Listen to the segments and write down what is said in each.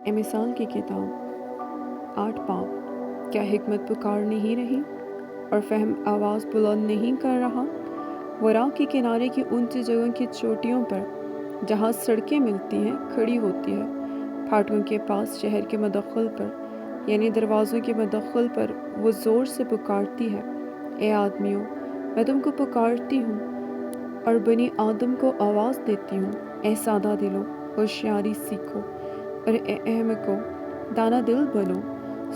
مثال کی کتاب 8 باب۔ کیا حکمت پکار نہیں رہی اور فہم آواز بلند نہیں کر رہا؟ وہ راہ کے کنارے کی اونچی جگہوں کی چوٹیوں پر جہاں سڑکیں ملتی ہیں کھڑی ہوتی ہے، پھاٹکوں کے پاس شہر کے مدخل پر یعنی دروازوں کے مدخل پر وہ زور سے پکارتی ہے، اے آدمیوں، میں تم کو پکارتی ہوں، اور بنی آدم کو آواز دیتی ہوں، اے سادہ دلو، ہوشیاری سیکھو، اور اے احمقو، دانا دل بنو۔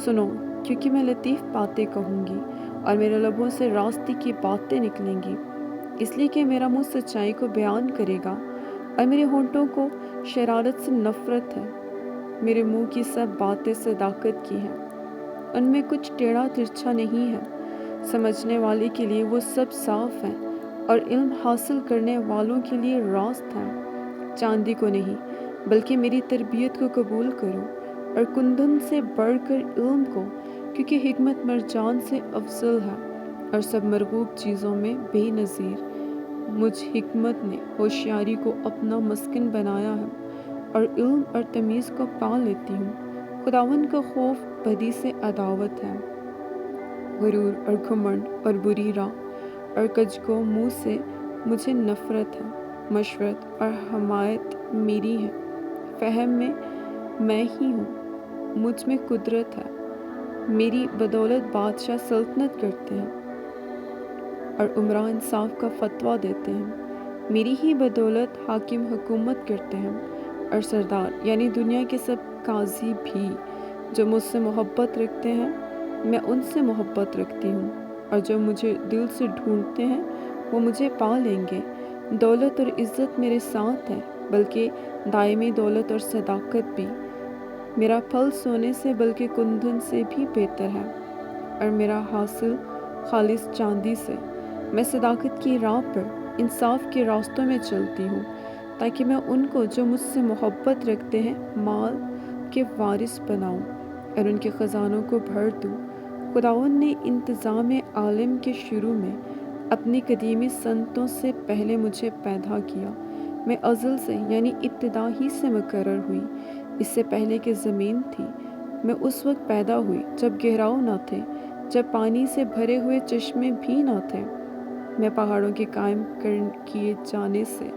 سنو، کیونکہ میں لطیف باتیں کہوں گی اور میرے لبوں سے راستی کی باتیں نکلیں گی، اس لیے کہ میرا منہ سچائی کو بیان کرے گا اور میرے ہونٹوں کو شرارت سے نفرت ہے۔ میرے منہ کی سب باتیں صداقت کی ہیں، ان میں کچھ ٹیڑھا ترچھا نہیں ہے۔ سمجھنے والے کے لیے وہ سب صاف ہیں اور علم حاصل کرنے والوں کے لیے راست ہیں۔ چاندی کو نہیں بلکہ میری تربیت کو قبول کرو، اور کندن سے بڑھ کر علم کو، کیونکہ حکمت مرجان سے افضل ہے اور سب مرغوب چیزوں میں بے نظیر۔ مجھ حکمت نے ہوشیاری کو اپنا مسکن بنایا ہے اور علم اور تمیز کو پا لیتی ہوں۔ خداوند کا خوف بدی سے عداوت ہے۔ غرور اور گھمنڈ اور بری راہ اور کجگو منہ سے مجھے نفرت ہے۔ مشورت اور حمایت میری ہے، فہم میں ہی ہوں، مجھ میں قدرت ہے۔ میری بدولت بادشاہ سلطنت کرتے ہیں اور عمراء انصاف کا فتویٰ دیتے ہیں۔ میری ہی بدولت حاکم حکومت کرتے ہیں اور سردار یعنی دنیا کے سب قاضی بھی۔ جو مجھ سے محبت رکھتے ہیں میں ان سے محبت رکھتی ہوں، اور جو مجھے دل سے ڈھونڈتے ہیں وہ مجھے پا لیں گے۔ دولت اور عزت میرے ساتھ ہے، بلکہ دائمی دولت اور صداقت بھی۔ میرا پھل سونے سے بلکہ کندن سے بھی بہتر ہے، اور میرا حاصل خالص چاندی سے۔ میں صداقت کی راہ پر انصاف کے راستوں میں چلتی ہوں، تاکہ میں ان کو جو مجھ سے محبت رکھتے ہیں مال کے وارث بناؤں اور ان کے خزانوں کو بھر دوں۔ خداوند نے انتظام عالم کے شروع میں اپنی قدیمی سنتوں سے پہلے مجھے پیدا کیا۔ میں ازل سے یعنی ابتدا ہی سے مقرر ہوئی، اس سے پہلے کہ زمین تھی۔ میں اس وقت پیدا ہوئی جب گہراؤ نہ تھے، جب پانی سے بھرے ہوئے چشمے بھی نہ تھے۔ میں پہاڑوں کے قائم کیے جانے سے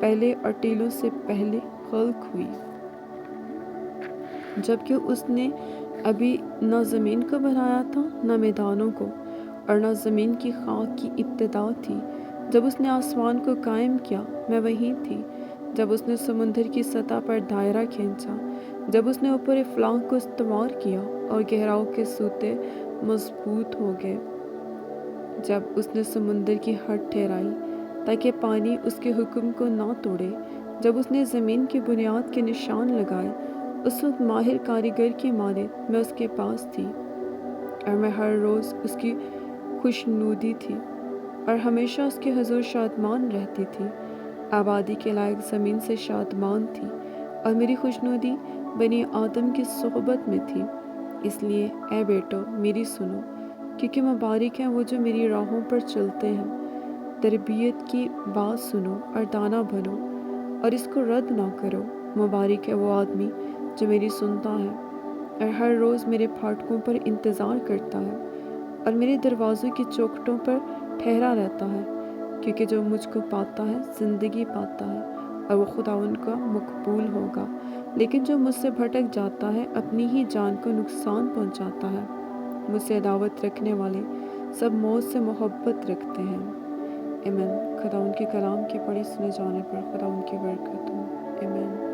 پہلے اور ٹیلوں سے پہلے خلق ہوئی، جبکہ اس نے ابھی نہ زمین کو بنایا تھا نہ میدانوں کو، اور نہ زمین کی خاک کی ابتدا تھی۔ جب اس نے آسمان کو قائم کیا میں وہیں تھی، جب اس نے سمندر کی سطح پر دائرہ کھینچا، جب اس نے اوپر افلاک کو استوار کیا اور گہراؤ کے سوتے مضبوط ہو گئے، جب اس نے سمندر کی حد ٹھہرائی تاکہ پانی اس کے حکم کو نہ توڑے، جب اس نے زمین کی بنیاد کے نشان لگائے، اس وقت ماہر کاریگر کی مانند میں اس کے پاس تھی، اور میں ہر روز اس کی خوشنودی تھی اور ہمیشہ اس کے حضور شادمان رہتی تھی۔ آبادی کے لائق زمین سے شادمان تھی، اور میری خوشنودی بنی آدم کی صحبت میں تھی۔ اس لیے اے بیٹو میری سنو، کیونکہ مبارک ہیں وہ جو میری راہوں پر چلتے ہیں۔ تربیت کی بات سنو اور دانا بنو، اور اس کو رد نہ کرو۔ مبارک ہے وہ آدمی جو میری سنتا ہے اور ہر روز میرے پھاٹکوں پر انتظار کرتا ہے، اور میرے دروازوں کی چوکھٹوں پر ٹھہرا رہتا ہے، کیونکہ جو مجھ کو پاتا ہے زندگی پاتا ہے، اور وہ خداوند کا مقبول ہوگا۔ لیکن جو مجھ سے بھٹک جاتا ہے اپنی ہی جان کو نقصان پہنچاتا ہے۔ مجھ سے عداوت رکھنے والے سب موت سے محبت رکھتے ہیں۔ آمین۔ خداوند کے کلام کے پڑھے سنے جانے پر خداوند کی برکت ہو۔ آمین۔